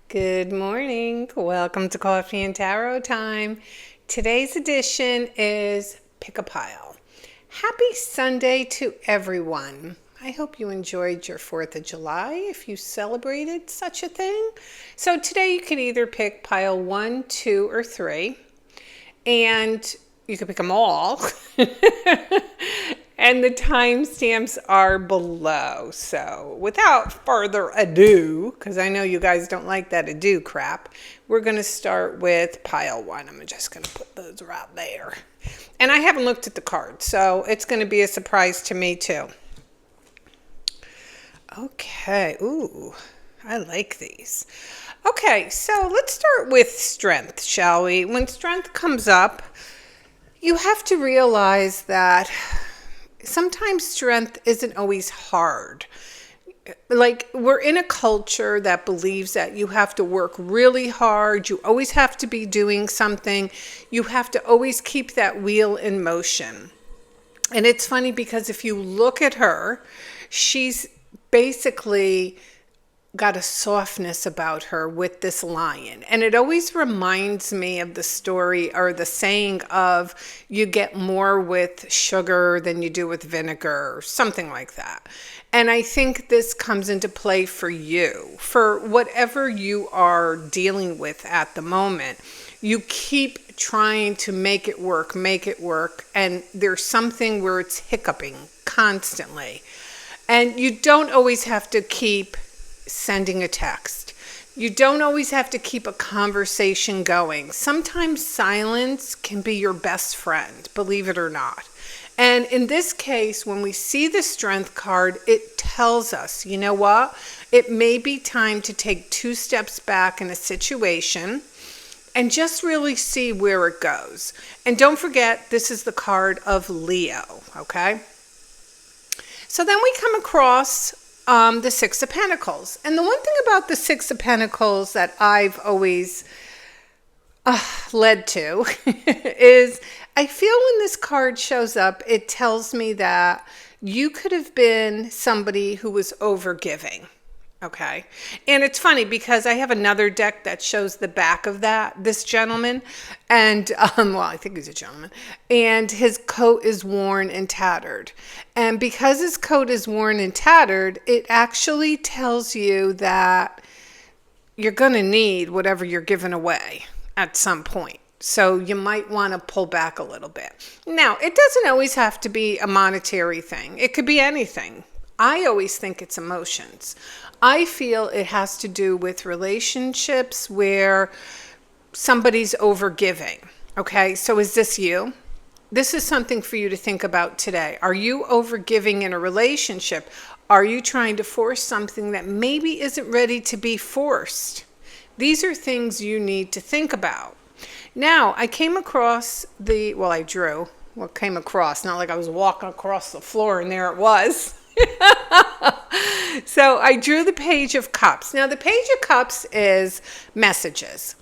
Good morning. Welcome to Coffee and Tarot time. Today's edition is Pick a Pile. Happy Sunday to everyone. I hope you enjoyed your 4th of July if you celebrated such a thing. So today you can either pick pile 1, 2, or 3. And you can pick them all. And the timestamps are below. So without further ado, because I know you guys don't like that ado crap, we're going to start with pile 1. I'm just going to put those right there. And I haven't looked at the cards, so it's going to be a surprise to me too. Okay. Ooh, I like these. Okay, so let's start with strength, shall we? When strength comes up, you have to realize that sometimes strength isn't always hard. Like, we're in a culture that believes that you have to work really hard. You always have to be doing something. You have to always keep that wheel in motion. And it's funny because if you look at her, she's basically got a softness about her with this lion. And it always reminds me of the story or the saying of you get more with sugar than you do with vinegar or something like that. And I think this comes into play for you, for whatever you are dealing with at the moment. You keep trying to make it work, and there's something where it's hiccuping constantly. And you don't always have to keep sending a text. You don't always have to keep a conversation going. Sometimes silence can be your best friend, believe it or not. And in this case, when we see the strength card, it tells us, you know what? It may be time to take 2 steps back in a situation and just really see where it goes. And don't forget, this is the card of Leo, okay? So then we come across the 6 of Pentacles. And the one thing about the 6 of Pentacles that I've always led to is I feel when this card shows up, it tells me that you could have been somebody who was overgiving. Okay. And it's funny because I have another deck that shows the back of this gentleman. And, well, I think he's a gentleman. And his coat is worn and tattered. And because his coat is worn and tattered, it actually tells you that you're going to need whatever you're giving away at some point. So you might want to pull back a little bit. Now, it doesn't always have to be a monetary thing. It could be anything. I always think it's emotions. I feel it has to do with relationships where somebody's overgiving. Okay, so is this you? This is something for you to think about today. Are you overgiving in a relationship? Are you trying to force something that maybe isn't ready to be forced? These are things you need to think about. Now, I came across I drew. Well, came across, not like I was walking across the floor and there it was. So I drew the Page of Cups. Now, the Page of Cups is messages,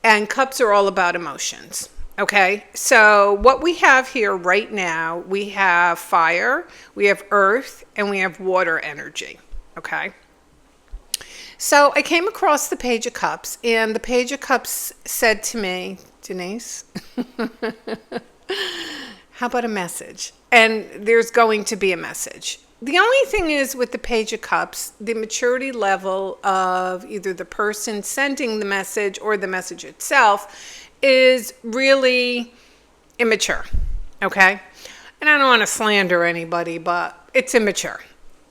and cups are all about emotions. Okay, so what we have here right now, we have fire, we have earth, and we have water energy. Okay, so I came across the Page of Cups, and the Page of Cups said to me, Denise, how about a message? And there's going to be a message. The only thing is with the Page of Cups, the maturity level of either the person sending the message or the message itself is really immature, okay? And I don't want to slander anybody, but it's immature.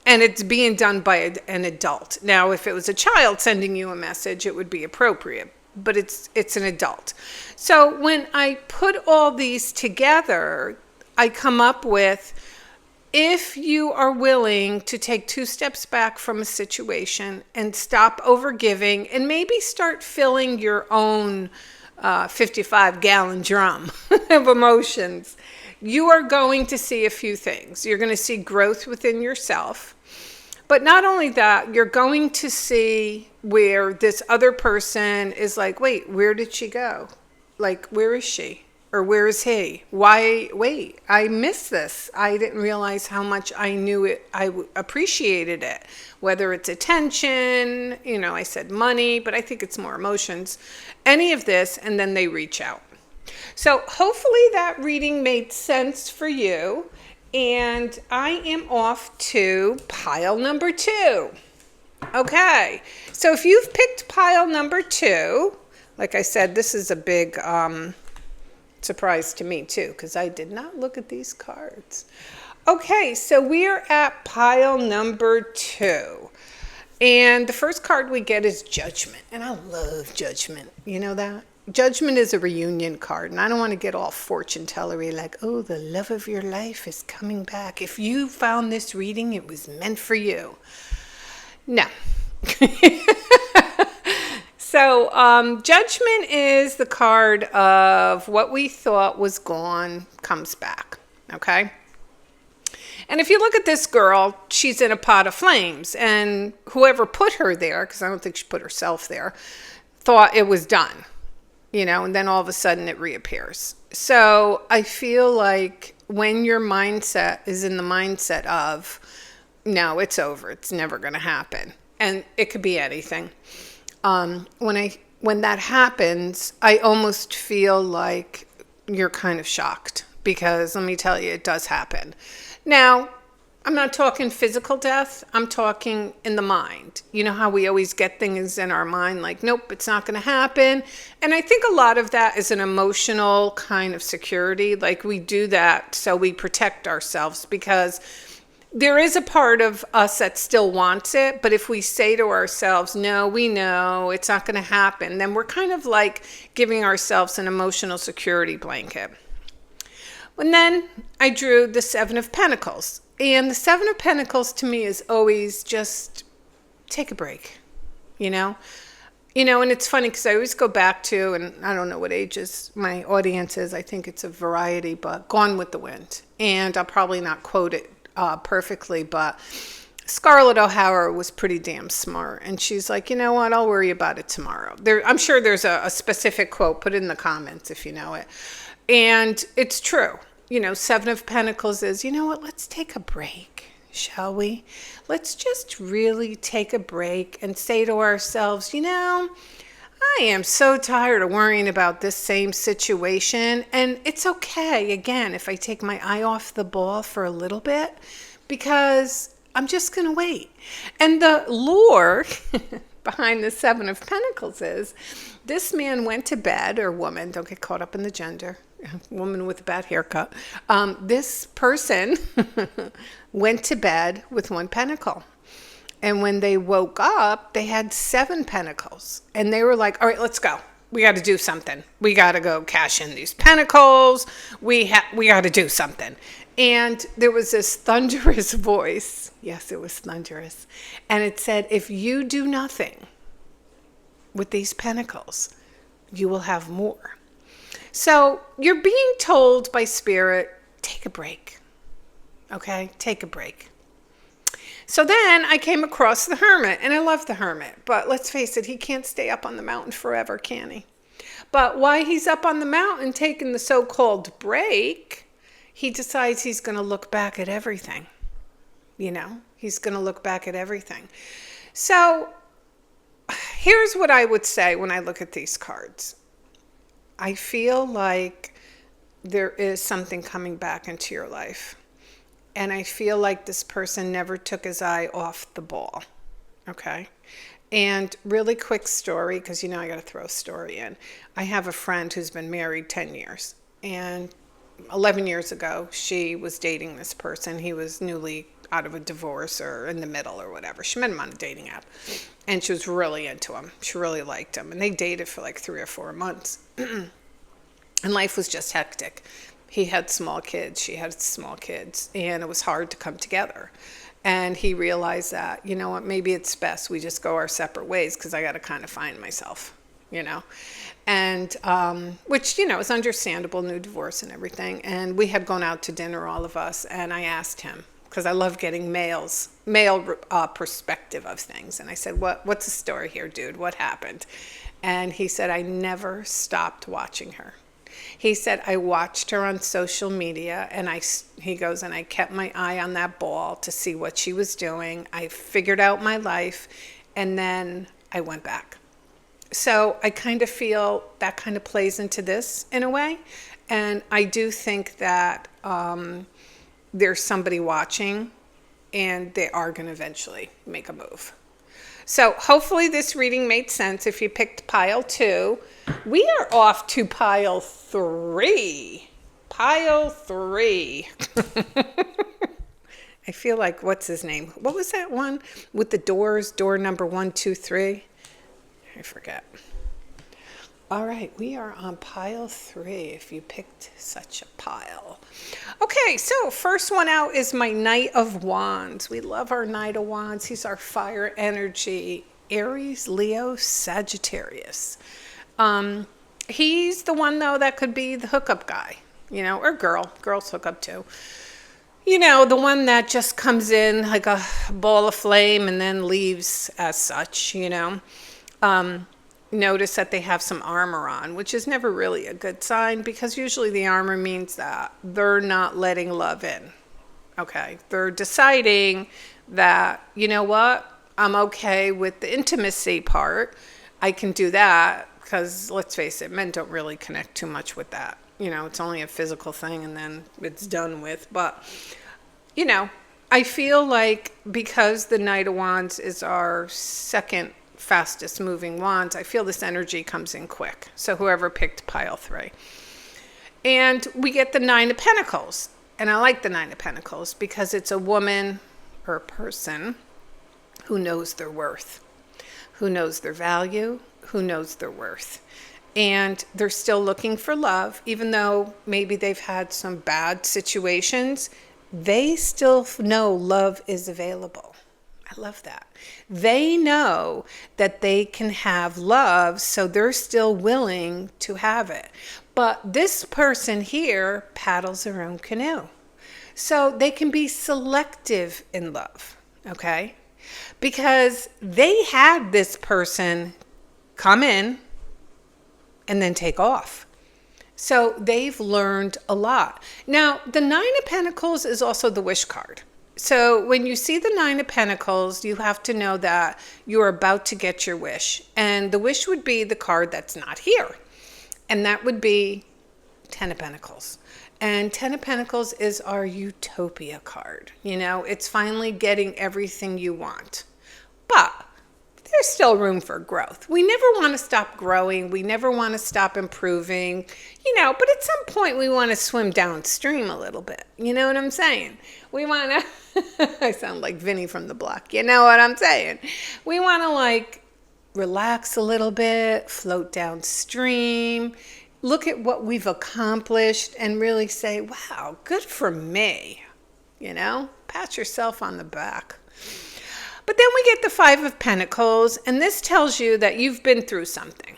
And it's being done by an adult. Now, if it was a child sending you a message, it would be appropriate, but it's an adult. So when I put all these together, I come up with, if you are willing to take 2 steps back from a situation and stop overgiving and maybe start filling your own 55-gallon drum of emotions, you are going to see a few things. You're going to see growth within yourself. But not only that, you're going to see where this other person is like, wait, where did she go? Like, where is she? Or where is he? Why? Wait, I missed this. I didn't realize how much I knew it. Appreciated it. Whether it's attention, I said money, but I think it's more emotions. Any of this, and then they reach out. So hopefully that reading made sense for you. And I am off to pile number 2. Okay, so if you've picked pile number 2, like I said, this is a big surprise to me too, because I did not look at these cards. Okay, so we are at pile number 2. And the first card we get is Judgment. And I love Judgment. You know that? Judgment is a reunion card. And I don't want to get all fortune tellery like, oh, the love of your life is coming back. If you found this reading, it was meant for you. No. So Judgment is the card of what we thought was gone comes back. Okay? And if you look at this girl, she's in a pot of flames. And whoever put her there, because I don't think she put herself there, thought it was done. And then all of a sudden it reappears. So I feel like when your mindset is in the mindset of, no, it's over. It's never going to happen. And it could be anything. When that happens, I almost feel like you're kind of shocked. Because let me tell you, it does happen. Now, I'm not talking physical death. I'm talking in the mind. You know how we always get things in our mind like, nope, it's not going to happen. And I think a lot of that is an emotional kind of security. Like we do that so we protect ourselves because there is a part of us that still wants it. But if we say to ourselves, no, we know it's not going to happen, then we're kind of like giving ourselves an emotional security blanket. And then I drew the 7 of Pentacles. And the 7 of Pentacles to me is always just take a break, and it's funny because I always go back to, and I don't know what ages my audience is, I think it's a variety, but Gone with the Wind. And I'll probably not quote it perfectly, but Scarlett O'Hara was pretty damn smart. And she's like, you know what, I'll worry about it tomorrow. I'm sure there's a specific quote, put it in the comments if you know it. And it's true. 7 of Pentacles is, you know what, let's take a break, shall we? Let's just really take a break and say to ourselves, I am so tired of worrying about this same situation. And it's okay, again, if I take my eye off the ball for a little bit, because I'm just going to wait. And the lore behind the 7 of Pentacles is this man went to bed, or woman, don't get caught up in the gender, woman with a bad haircut. This person went to bed with 1 pentacle. And when they woke up, they had 7 pentacles. And they were like, all right, let's go. We got to do something. We got to go cash in these pentacles. We got to do something. And there was this thunderous voice. Yes, it was thunderous. And it said, if you do nothing with these pentacles, you will have more. So you're being told by Spirit, take a break. Okay? Take a break. So then I came across the Hermit, and I love the Hermit. But let's face it, he can't stay up on the mountain forever, can he? But while he's up on the mountain taking the so-called break, he decides he's going to look back at everything. He's going to look back at everything. So here's what I would say when I look at these cards. I feel like there is something coming back into your life. And I feel like this person never took his eye off the ball. Okay? And really quick story, because I got to throw a story in. I have a friend who's been married 10 years. And 11 years ago, she was dating this person. He was newly out of a divorce or in the middle or whatever. She met him on a dating app. And she was really into him. She really liked him. And they dated for like 3 or 4 months. And life was just hectic. He had small kids. She had small kids. And it was hard to come together. And he realized that, you know what, maybe it's best we just go our separate ways because I got to kind of find myself, And, which, is understandable, new divorce and everything. And we had gone out to dinner, all of us. And I asked him, because I love getting male perspective of things. And I said, what's the story here, dude? What happened? And he said, I never stopped watching her. He said, I watched her on social media, and he goes, and I kept my eye on that ball to see what she was doing. I figured out my life, and then I went back. So I kind of feel that kind of plays into this in a way. And I do think that there's somebody watching, and they are going to eventually make a move. So hopefully this reading made sense. If you picked pile 2, we are off to pile 3. Pile 3. I feel like, what's his name? What was that one with the doors? Door number 1, 2, 3. I forget. All right, we are on pile 3 if you picked such a pile. Okay, so first one out is my Knight of Wands. We love our Knight of Wands. He's our fire energy. Aries, Leo, Sagittarius. He's the one, though, that could be the hookup guy, or girl. Girls hook up too. The one that just comes in like a ball of flame and then leaves as such, Notice that they have some armor on, which is never really a good sign, because usually the armor means that they're not letting love in. Okay, they're deciding that, you know what, I'm okay with the intimacy part. I can do that, because let's face it, men don't really connect too much with that. It's only a physical thing and then it's done with. But, I feel like because the Knight of Wands is our second fastest moving wands, I feel this energy comes in quick. So whoever picked pile 3. And we get the 9 of Pentacles. And I like the 9 of Pentacles because it's a woman or a person who knows their worth, who knows their value, who knows their worth. And they're still looking for love, even though maybe they've had some bad situations. They still know love is available. I love that. They know that they can have love, so they're still willing to have it. But this person here paddles their own canoe. So they can be selective in love, okay? Because they had this person come in and then take off. So they've learned a lot. Now, the 9 of Pentacles is also the wish card. So when you see the 9 of Pentacles, you have to know that you're about to get your wish. And the wish would be the card that's not here. And that would be 10 of Pentacles. And 10 of Pentacles is our utopia card. It's finally getting everything you want. But there's still room for growth. We never want to stop growing. We never want to stop improving, but at some point we want to swim downstream a little bit. You know what I'm saying? We want to, I sound like Vinny from the block. You know what I'm saying? We want to relax a little bit, float downstream, look at what we've accomplished and really say, wow, good for me. Pat yourself on the back. But then we get the 5 of Pentacles, and this tells you that you've been through something.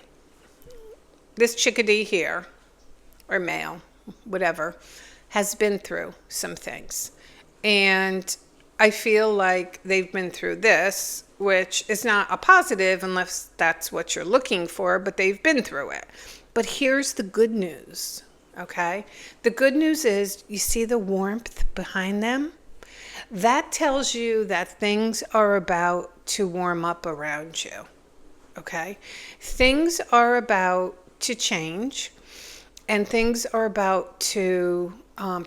This chickadee here, or male, whatever, has been through some things. And I feel like they've been through this, which is not a positive unless that's what you're looking for, but they've been through it. But here's the good news, okay? The good news is you see the warmth behind them? That tells you that things are about to warm up around you, okay? Things are about to change, and things are about to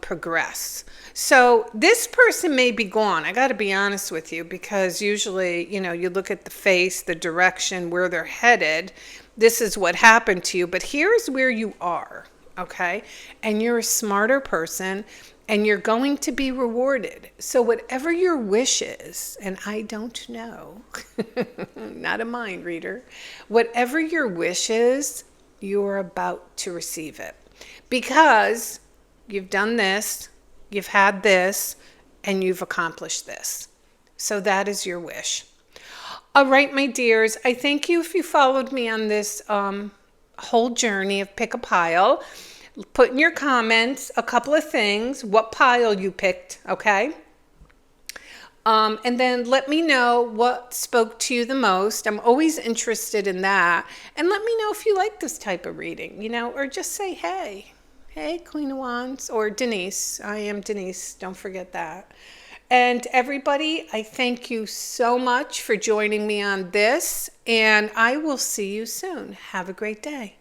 progress. So this person may be gone. I got to be honest with you, because usually, you look at the face, the direction, where they're headed. This is what happened to you, but here's where you are, okay? And you're a smarter person, and you're going to be rewarded. So whatever your wish is, and I don't know, not a mind reader, whatever your wish is, you're about to receive it. Because you've done this, you've had this, and you've accomplished this. So that is your wish. All right, my dears, I thank you if you followed me on this whole journey of Pick a Pile. Put in your comments a couple of things, what pile you picked, okay? And then let me know what spoke to you the most. I'm always interested in that. And let me know if you like this type of reading, or just say, hey, Queen of Wands, or Denise. I am Denise. Don't forget that. And everybody, I thank you so much for joining me on this, and I will see you soon. Have a great day.